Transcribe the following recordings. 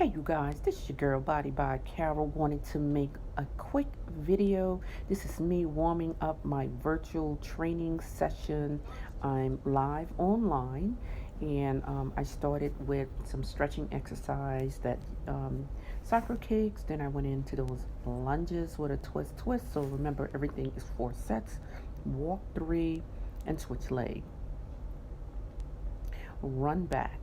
Hey you guys, this is your girl Body by Carol. Wanted to make a quick video. This is me warming up my virtual training session. I'm live online, and I started with some stretching exercise that soccer kicks. Then I went into those lunges with a twist. So remember, everything is 4 sets. Walk 3 and switch leg. Run back.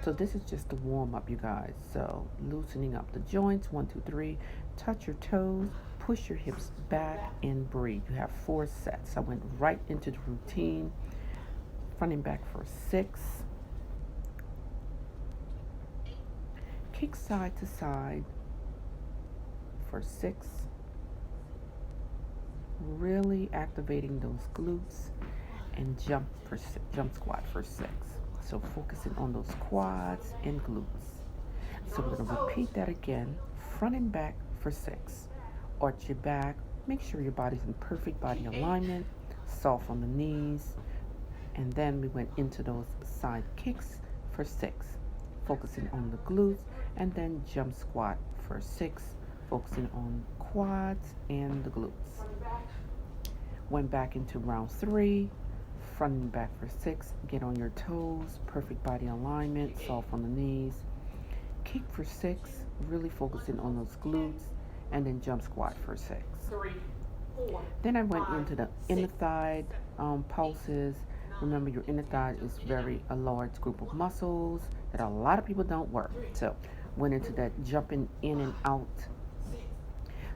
So this is just the warm up, you guys. So loosening up the joints, 1, 2, 3. Touch your toes, push your hips back, and breathe. You have 4 sets. I went right into the routine. Front and back for 6. Kick side to side for 6. Really activating those glutes, and jump squat for 6. So focusing on those quads and glutes. So we're going to repeat that again. Front and back for 6. Arch your back. Make sure your body's in perfect body alignment. Soft on the knees. And then we went into those side kicks for 6. Focusing on the glutes. And then jump squat for 6. Focusing on quads and the glutes. Went back into round 3. Front and back for 6. Get on your toes. Perfect body alignment. Soft on the knees. Kick for 6. Really focusing on those glutes. And then jump squat for 6. 3, 4. Then I went into the inner thigh pulses. Remember, your inner thigh is a large group of muscles that a lot of people don't work. So went into that jumping in and out.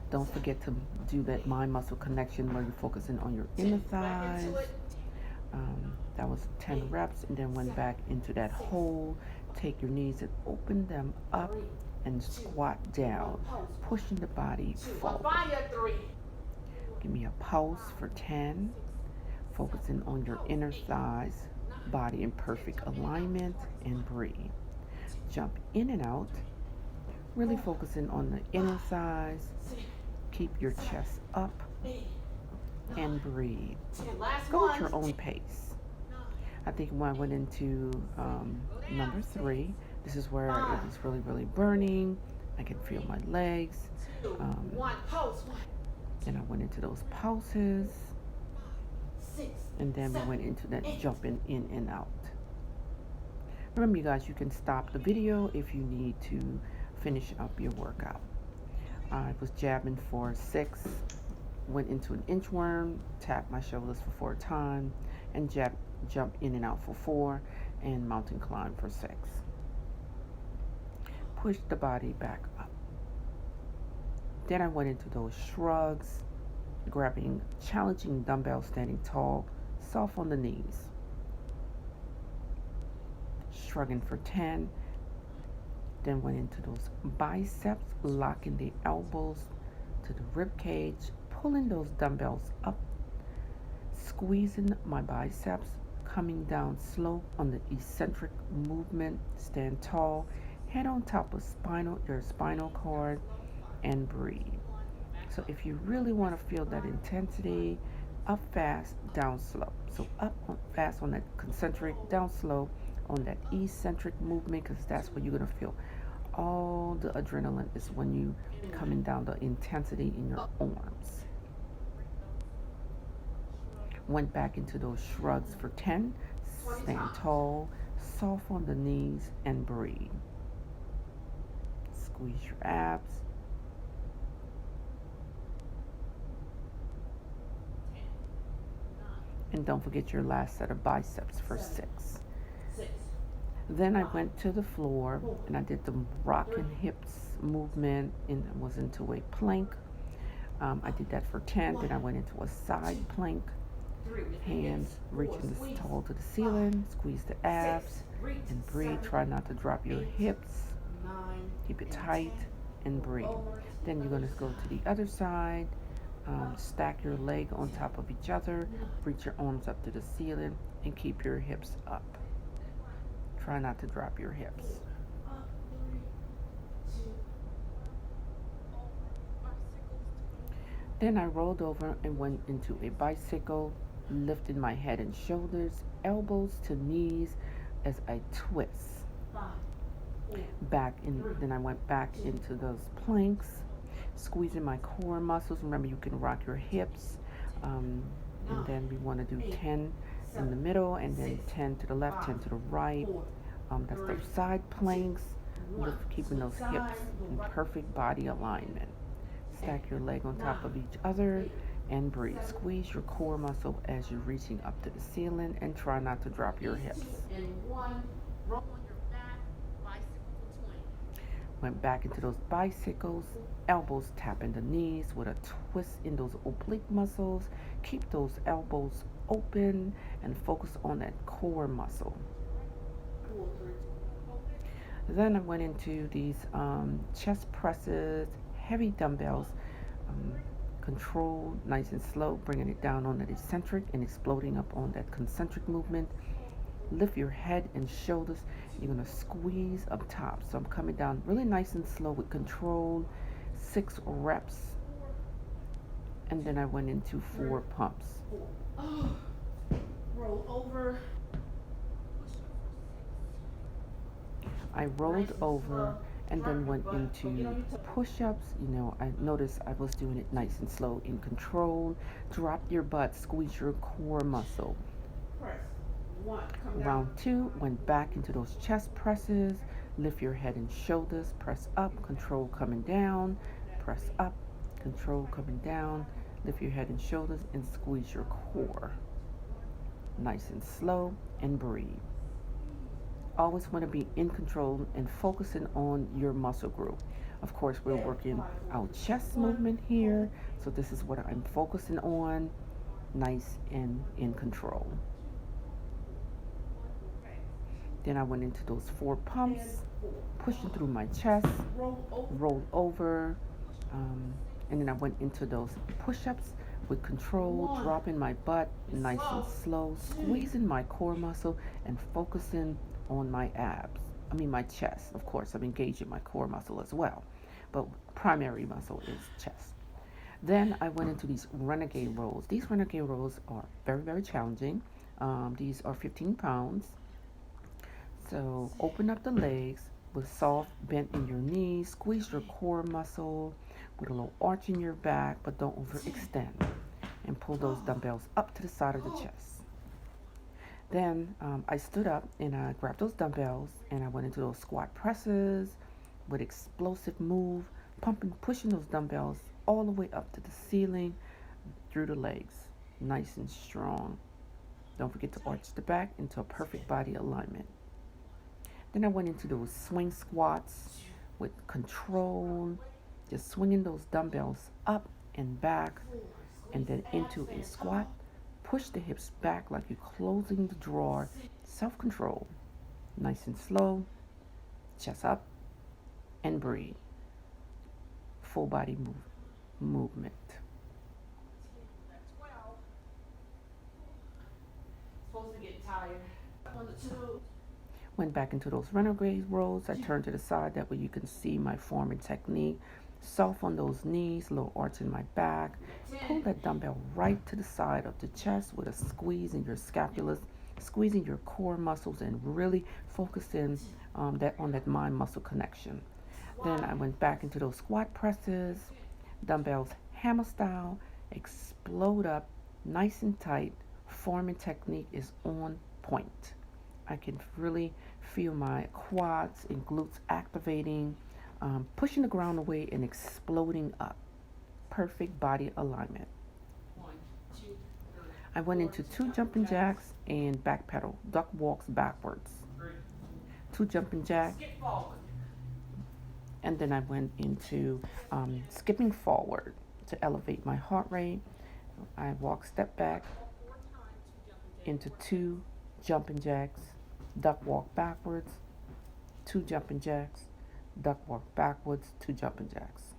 Don't forget to do that mind muscle connection where you're focusing on your inner thighs. That was 10 reps, and then went back into that hole. Take your knees and open them up and squat down, pushing the body forward. Give me a pulse for 10. Focusing on your inner thighs, body in perfect alignment, and breathe. Jump in and out, really focusing on the inner thighs. Keep your chest up and breathe. Go at your own pace. I think when I went into number 3, this is where it was really burning. I can feel my legs. And I went into those pulses. And then we went into that jumping in and out. Remember, you guys, you can stop the video if you need to finish up your workout. I was jabbing for 6. Went into an inchworm, tapped my shoulders for 4 times, and jump in and out for 4, and mountain climb for 6. Push the body back up. Then I went into those shrugs, grabbing challenging dumbbells, standing tall, soft on the knees. Shrugging for 10. Then went into those biceps, locking the elbows to the rib cage, pulling those dumbbells up, squeezing my biceps, coming down slow on the eccentric movement. Stand tall, head on top of your spinal cord, and breathe. So if you really want to feel that intensity, up fast, down slow. So up fast on that concentric, down slow on that eccentric movement, because that's where you're going to feel all the adrenaline, is when you coming down the intensity in your arms. Went back into those shrugs for 10. Stand tall, soft on the knees, and breathe. Squeeze your abs. And don't forget your last set of biceps for 6. Then I went to the floor and I did the rocking hips movement, and was into a plank. I did that for 10. Then I went into a side plank. Hands reaching this tall to the ceiling. Squeeze the abs and breathe. Try not to drop your hips. Keep it tight and breathe. Then you're going to go to the other side. Stack your leg on top of each other. Reach your arms up to the ceiling and keep your hips up. Try not to drop your hips. Then I rolled over and went into a bicycle, lifted my head and shoulders, elbows to knees as I twist. then I went back into those planks, squeezing my core muscles. Remember, you can rock your hips. Um, and then we want to do 10 in the middle, and then 10 to the left, 10 to the right. That's those side planks, keeping those hips in perfect body alignment. Stack your leg on top of each other and breathe. Squeeze your core muscle as you're reaching up to the ceiling, and try not to drop your hips. Went back into those bicycles, elbows tapping the knees with a twist in those oblique muscles. Keep those elbows open and focus on that core muscle. Then I went into these chest presses, heavy dumbbells, controlled, nice and slow, bringing it down on that eccentric and exploding up on that concentric movement. Lift your head and shoulders. You're going to squeeze up top. So I'm coming down really nice and slow with control, 6 reps. And then I went into 4 pumps. Roll over. I rolled over and then went into push-ups. I noticed I was doing it nice and slow, in control. Drop your butt, squeeze your core muscle. Round 2, went back into those chest presses. Lift your head and shoulders, press up, control coming down, press up, control coming down. Lift your head and shoulders and squeeze your core. Nice and slow, and breathe. Always want to be in control and focusing on your muscle group. Of course, we're working our chest movement here, so this is what I'm focusing on, nice and in control. Then I went into those 4 pumps, pushing through my chest, rolled over, and then I went into those push-ups with control, dropping my butt nice and slow, squeezing my core muscle and focusing on my my chest. Of course, I'm engaging my core muscle as well, but primary muscle is chest. Then I went into these renegade rolls. These renegade rolls are very, very challenging. These are 15 pounds. So open up the legs with soft bend in your knees. Squeeze your core muscle with a little arch in your back, but don't overextend. And pull those dumbbells up to the side of the chest. Then I stood up and I grabbed those dumbbells and I went into those squat presses with explosive move, pushing those dumbbells all the way up to the ceiling through the legs, nice and strong. Don't forget to arch the back into a perfect body alignment. Then I went into those swing squats with control, just swinging those dumbbells up and back, and then into a squat. Push the hips back like you're closing the drawer. Self-control. Nice and slow. Chest up and breathe. Full body movement. Supposed to get tired. Went back into those renegade rolls. I turned to the side, that way you can see my form and technique. Soft on those knees, little arch in my back. Pull that dumbbell right to the side of the chest with a squeeze in your scapulas, squeezing your core muscles and really focusing on that mind-muscle connection. Then I went back into those squat presses, dumbbells hammer style, explode up, nice and tight. Form and technique is on point. I can really feel my quads and glutes activating, pushing the ground away and exploding up. Perfect body alignment. I went into 2 jumping jacks and back pedal, duck walks backwards. 2 jumping jacks. And then I went into skipping forward to elevate my heart rate. I step back into 2 jumping jacks, duck walk backwards, 2 jumping jacks, duck walk backwards, 2 jumping jacks.